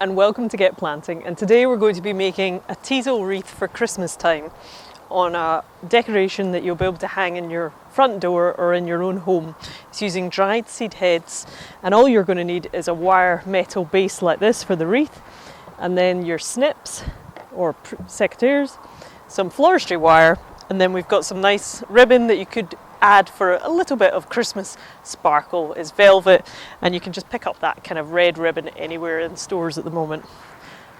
and welcome to Get Planting, and today we're going to be making a teasel wreath for Christmas time on a decoration that you'll be able to hang in your front door or in your own home. It's using dried seed heads, and all you're going to need is a wire metal base like this for the wreath, and then your snips or secateurs, some floristry wire, and then we've got some nice ribbon that you could add for a little bit of Christmas sparkle. It's velvet, and you can just pick up that kind of red ribbon anywhere in stores at the moment.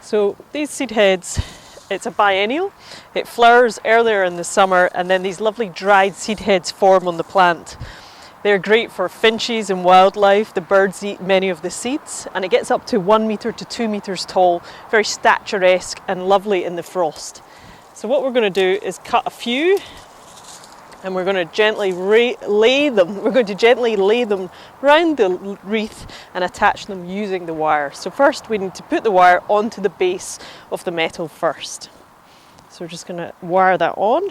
So these seed heads, it's a biennial. It flowers earlier in the summer, and then these lovely dried seed heads form on the plant. They're great for finches and wildlife. The birds eat many of the seeds, and it gets up to 1 metre to 2 metres tall, very statuesque and lovely in the frost. So what we're going to do is cut a few, and we're going to gently lay them around the wreath and attach them using the wire. So first we need to put the wire onto the base of the metal first. So we're just going to wire that on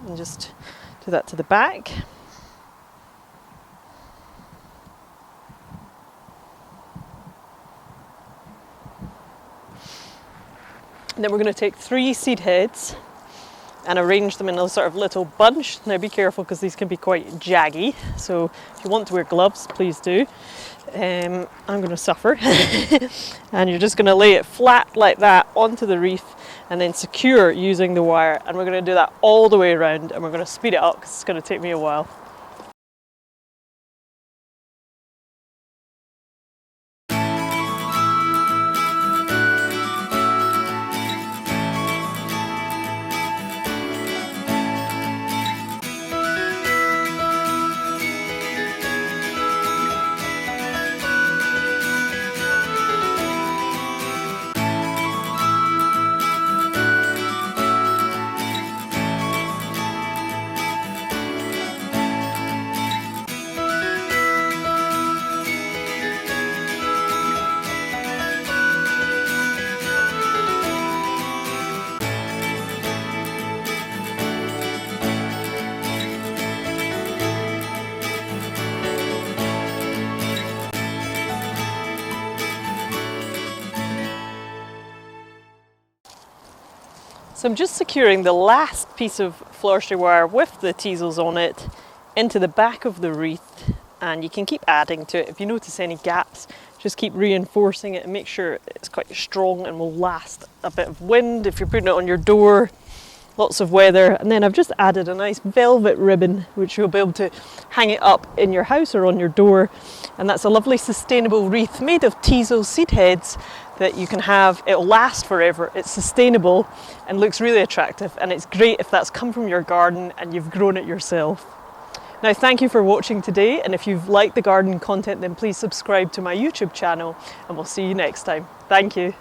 and just do that to the back. And then we're going to take 3 seed heads and arrange them in a sort of little bunch. Now be careful because these can be quite jaggy, so if you want to wear gloves, please do. I'm going to suffer. And you're just going to lay it flat like that onto the wreath and then secure using the wire, and we're going to do that all the way around, and we're going to speed it up because it's going to take me a while. So I'm just securing the last piece of floristry wire with the teasels on it into the back of the wreath, and you can keep adding to it. If you notice any gaps, just keep reinforcing it and make sure it's quite strong and will last a bit of wind if you're putting it on your door, lots of weather. And then I've just added a nice velvet ribbon which you'll be able to hang it up in your house or on your door, and that's a lovely sustainable wreath made of teasel seed heads that you can have. It'll last forever, it's sustainable and looks really attractive, and it's great if that's come from your garden and you've grown it yourself. Now thank you for watching today, and if you've liked the garden content then please subscribe to my YouTube channel, and we'll see you next time. Thank you.